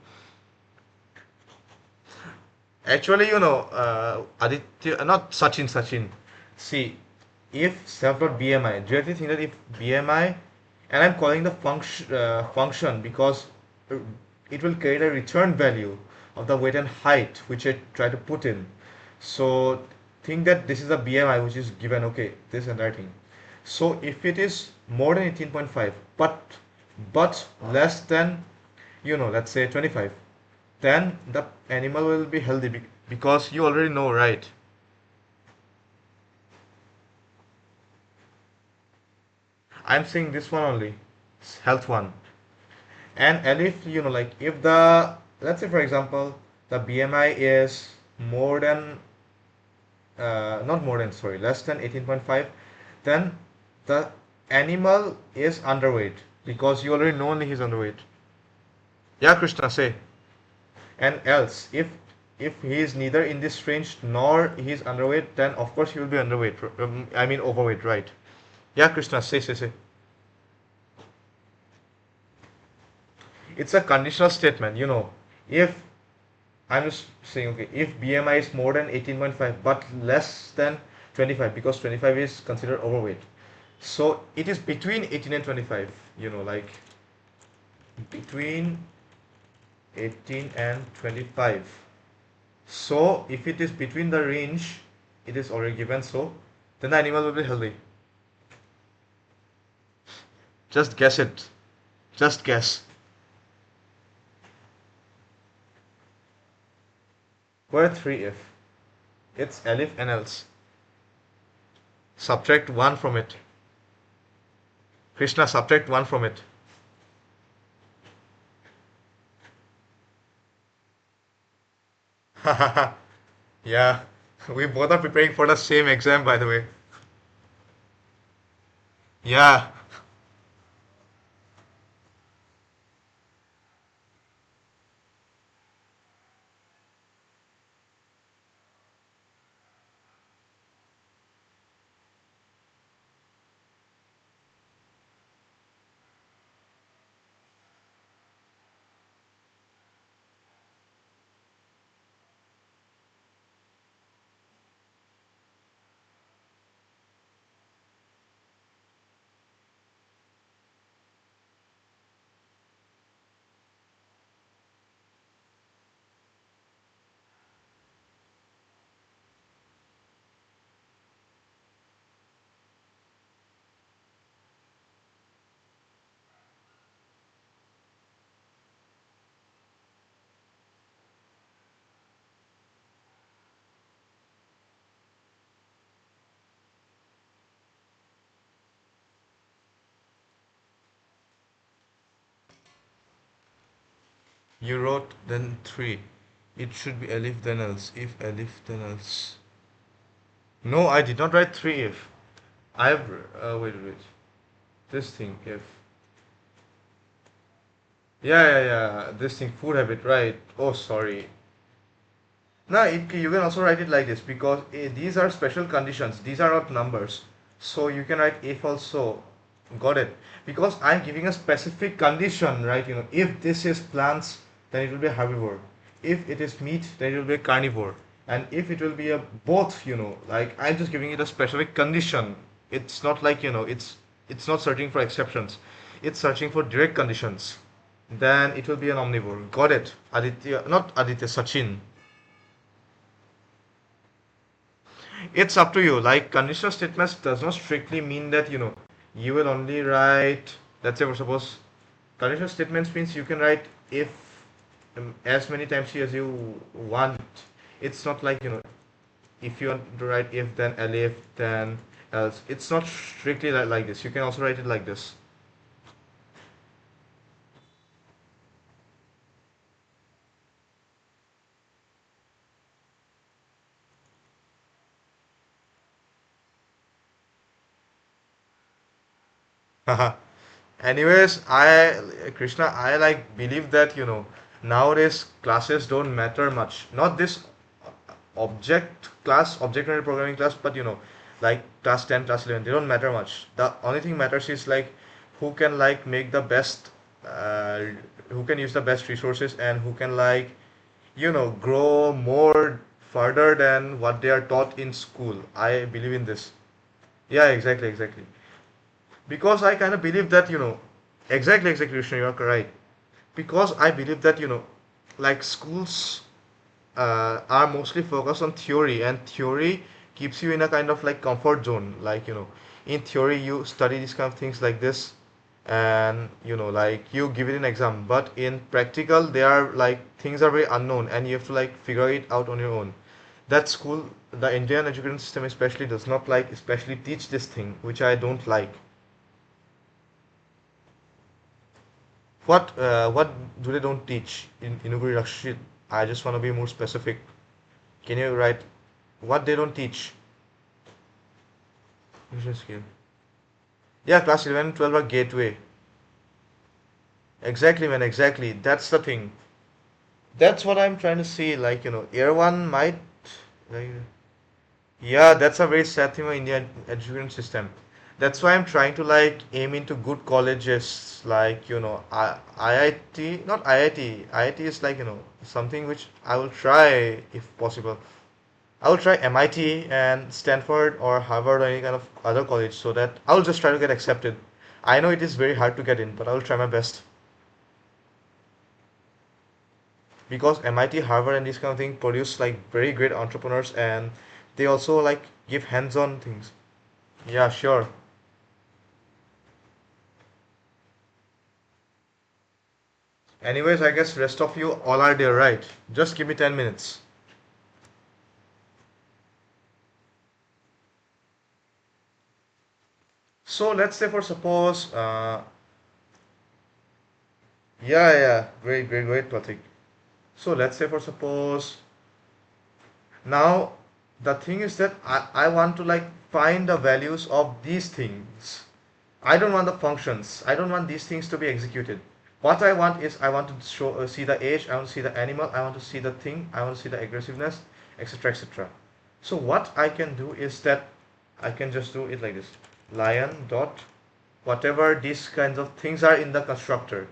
Actually, Aditya, not Sachin. See, if self.bmi, do you actually think that if bmi, and I'm calling the function because uh, it will create a return value of the weight and height which I try to put in. So think that this is a BMI which is given, okay, this entire thing. So if it is more than 18.5, but but less than, let's say 25, then the animal will be healthy because you already know, right? I'm saying this one only, health one. And if, like if the, let's say for example, the BMI is more than, not more than, sorry, less than 18.5, then the animal is underweight because you already know only he's underweight. Yeah, Krishna, say. And else, if he is neither in this range nor he's underweight, then of course he will be underweight. I mean overweight, right? Yeah, Krishna, say. It's a conditional statement. If I'm just saying, okay, if BMI is more than 18.5 but less than 25, because 25 is considered overweight. So it is between 18 and 25, like between 18 and 25. So if it is between the range, it is already given, so then the animal will be healthy. Just guess it. Just guess. Where 3 if? It's elif and else. Subtract 1 from it. Krishna, subtract 1 from it. Yeah, we both are preparing for the same exam, by the way. Yeah, you wrote then 3. It should be elif then else. If elif then else. No, I did not write 3 if. I've, wait. This thing, if. Yeah. This thing, food habit, right? Oh, sorry. No, you can also write it like this because these are special conditions. These are not numbers. So you can write if also. Got it? Because I'm giving a specific condition, right? If this is plants, then it will be a herbivore. If it is meat, then it will be a carnivore. And if it will be a both, like I'm just giving it a specific condition. It's not like, it's not searching for exceptions. It's searching for direct conditions. Then it will be an omnivore. Got it? Aditya, not Aditya, Sachin. It's up to you. Like conditional statements does not strictly mean that you will only write. Let's say, for suppose, conditional statements means you can write if as many times as you want. It's not like if you want to write if then elif then else. It's not strictly like this. You can also write it like this. Anyways, Krishna, I like believe that nowadays classes don't matter much. Not this object-oriented programming class, but like class 10, class 11, they don't matter much. The only thing matters is like who can like make the best, uh, who can use the best resources and who can like grow more further than what they are taught in school. I believe in this. Yeah, exactly. Because I kind of believe that exactly, Krishna, you are correct. Because I believe that like schools are mostly focused on theory, and theory keeps you in a kind of like comfort zone. Like in theory you study these kind of things like this, and like you give it an exam, but in practical they are like things are very unknown and you have to like figure it out on your own. That school, the Indian education system especially, does not like especially teach this thing, which I don't like. What do they don't teach in Inuguri Rakshit? I just want to be more specific. Can you write what they don't teach? Vision skill. Yeah, class 11 and 12 are gateway. Exactly, man, exactly. That's the thing. That's what I'm trying to say. Like, year one might. Like, yeah, that's a very sad thing with Indian education system. That's why I'm trying to like aim into good colleges like IIT, not IIT. IIT is like something which I will try if possible. I will try MIT and Stanford or Harvard or any kind of other college so that I will just try to get accepted. I know it is very hard to get in, but I will try my best because MIT, Harvard, and these kind of things produce like very great entrepreneurs and they also like give hands-on things. Yeah, sure. Anyways, I guess rest of you all are there, right? Just give me 10 minutes. So let's say for suppose, yeah, yeah, great, great, great, Pratik. So let's say for suppose, now the thing is that I want to like find the values of these things. I don't want the functions. I don't want these things to be executed. What I want is I want to show see the age, I want to see the animal, I want to see the thing, I want to see the aggressiveness, etc. etc. So what I can do is that I can just do it like this. Lion dot whatever these kinds of things are in the constructor.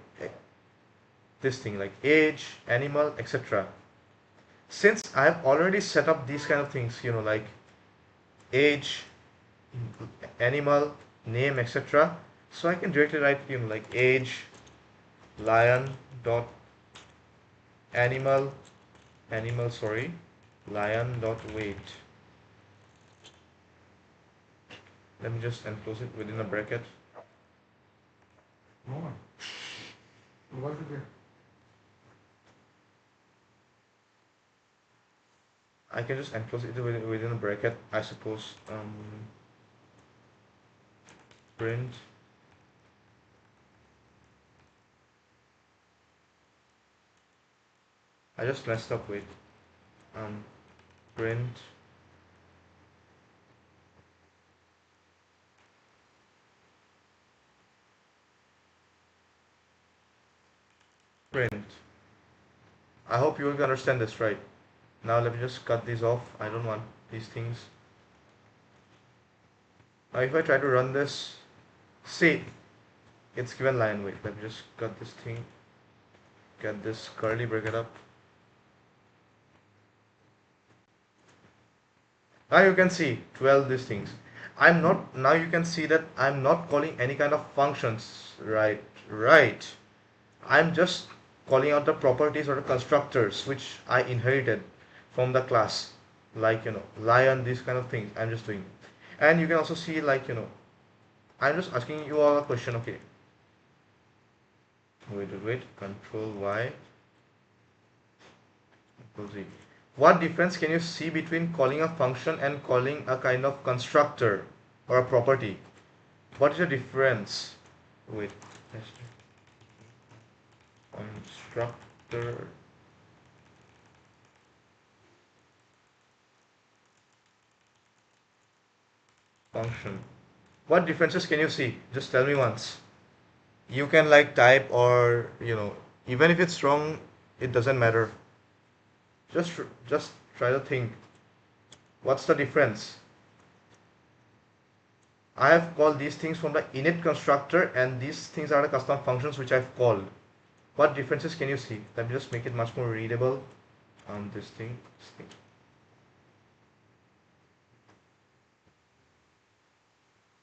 This thing like age, animal, etc. Since I have already set up these kind of things, like age, animal, name, etc. So I can directly write like age, lion dot animal, sorry, lion dot weight. Let me just enclose it within a bracket. More. What is it? I can just enclose it within a bracket, I suppose. Print. I just messed up with um print print. I hope you will understand this right. Now let me just cut these off. I don't want these things. Now if I try to run this, see, it's given line weight. Let me just cut this thing, get this curly bracket up. Now you can see 12 these things. I'm not, now you can see that I'm not calling any kind of functions, right? Right. I'm just calling out the properties or the constructors which I inherited from the class. Like, lion, these kind of things I'm just doing. And you can also see like, I'm just asking you all a question, okay. Wait, control Y, control Z. What difference can you see between calling a function and calling a kind of constructor or a property? What is the difference? Wait, constructor, function. What differences can you see? Just tell me once. You can like type or even if it's wrong, it doesn't matter. Just try to think. What's the difference? I have called these things from the init constructor and these things are the custom functions which I've called. What differences can you see? Let me just make it much more readable. This thing.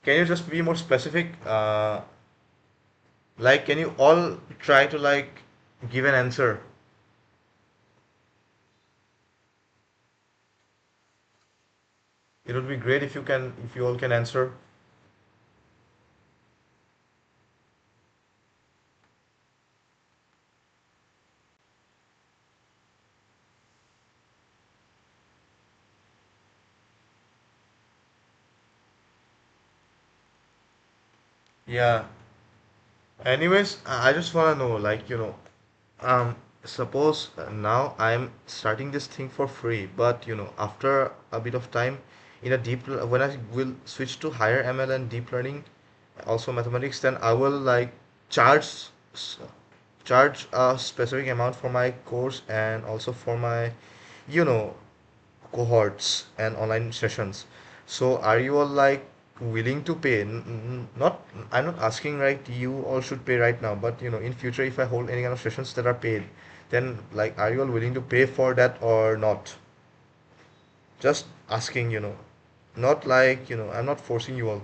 Can you just be more specific? Like, can you all try to like give an answer? It would be great if you all can answer. Yeah. Anyways, I just want to know, like, suppose now I'm starting this thing for free, but after a bit of time, when I will switch to higher ML and deep learning, also mathematics, then I will like charge s- charge a specific amount for my course and also for my, you know, cohorts and online sessions. So are you all like willing to pay? Not, I'm not asking like you all should pay right now, but in future if I hold any kind of sessions that are paid, then like are you all willing to pay for that or not? Just asking, not like, I'm not forcing you all.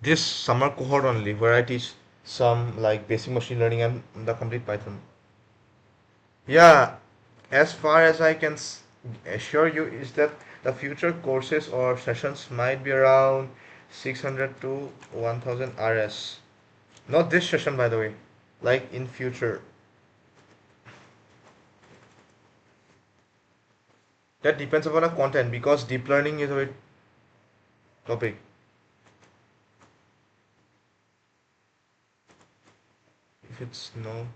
This summer cohort only, where I teach some like basic machine learning and the complete Python. Yeah, as far as I can assure you is that the future courses or sessions might be around 600 to 1000 RS. Not this session, by the way. Like in future. That depends upon the content because deep learning is a bit topic. If it's no.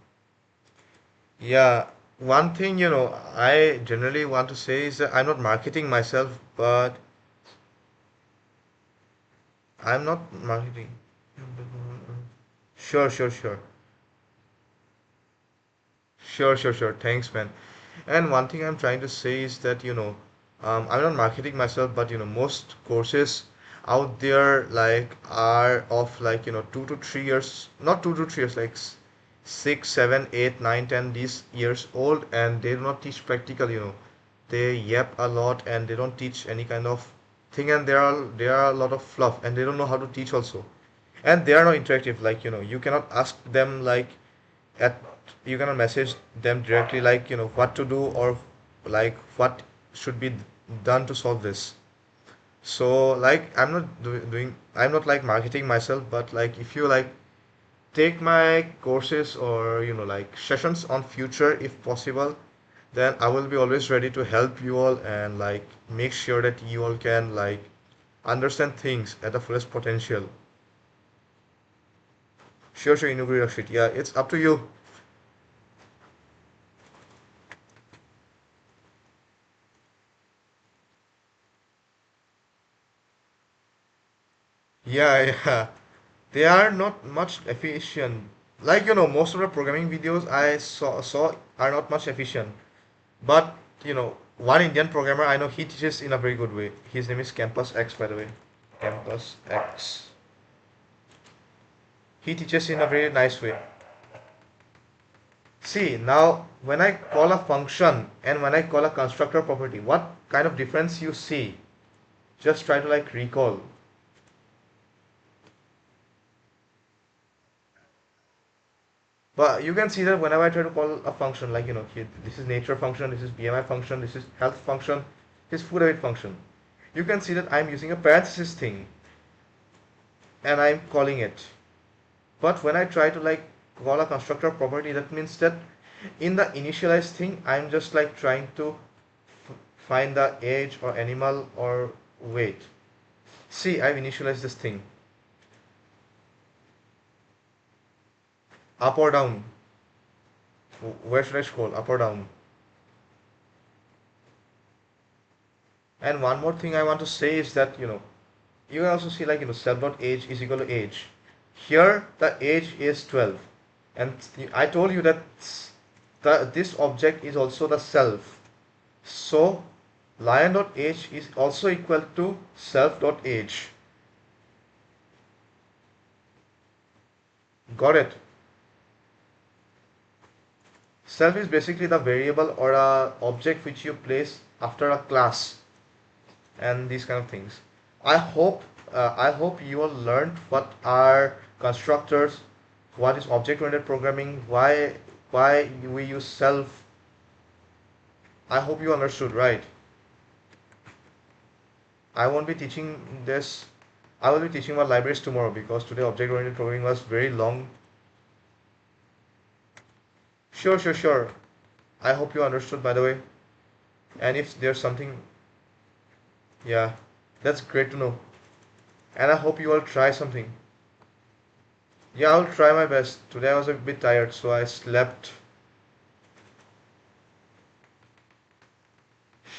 Yeah, one thing, I generally want to say is that I'm not marketing myself, but I'm not marketing. Sure, sure, sure. Sure, sure, sure. Thanks, man. And one thing I'm trying to say is that, I'm not marketing myself, but, most courses out there, like, are of, like, 2 to 3 years, not 2 to 3 years, like 6, 7, 8, 9, 10, these years old, and they do not teach practical. They yap a lot and they don't teach any kind of thing, and there are a lot of fluff, and they don't know how to teach also. And they are not interactive, like, you cannot ask them, like, at you cannot message them directly like what to do or like what should be done to solve this. So like I'm not doing, I'm not like marketing myself, but like if you like take my courses or like sessions on future if possible, then I will be always ready to help you all and like make sure that you all can like understand things at the fullest potential. Sure, sure, Inugri Rashid. Yeah, it's up to you. Yeah, yeah. They are not much efficient. Like most of the programming videos I saw are not much efficient. But one Indian programmer I know, he teaches in a very good way. His name is Campus X, by the way. Campus X. He teaches in a very nice way. See, now when I call a function and when I call a constructor property, what kind of difference you see? Just try to like recall. But you can see that whenever I try to call a function, like, here, this is nature function, this is BMI function, this is health function, this is food habit function. You can see that I'm using a parenthesis thing and I'm calling it. But when I try to like call a constructor property, that means that in the initialized thing, I'm just like trying to find the age or animal or weight. See, I've initialized this thing. Up or down? Where should I scroll? Up or down? And one more thing I want to say is that, you can also see like self.age is equal to age. Here the age is 12, and I told you that this object is also the self. So lion.age is also equal to self.age. Got it? Self is basically the variable or a object which you place after a class and these kind of things. I hope you all learned what are constructors, what is object-oriented programming, why we use self. I hope you understood, right? I won't be teaching this I will be teaching about libraries tomorrow because today object-oriented programming was very long. Sure, sure, sure. I hope you understood, by the way. And if there's something, yeah, that's great to know. And I hope you all try something. Yeah, I'll try my best. Today I was a bit tired, so I slept.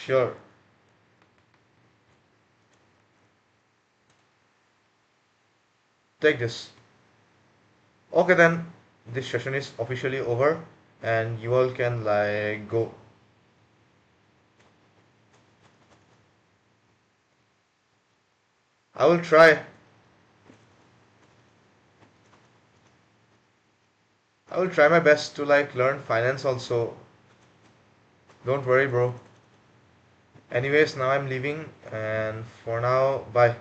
Sure. Take this. Okay, then this session is officially over, and you all can like go. I will try. I will try my best to like learn finance also. Don't worry, bro. Anyways, now I'm leaving, and for now, bye.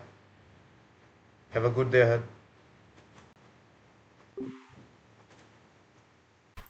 Have a good day ahead.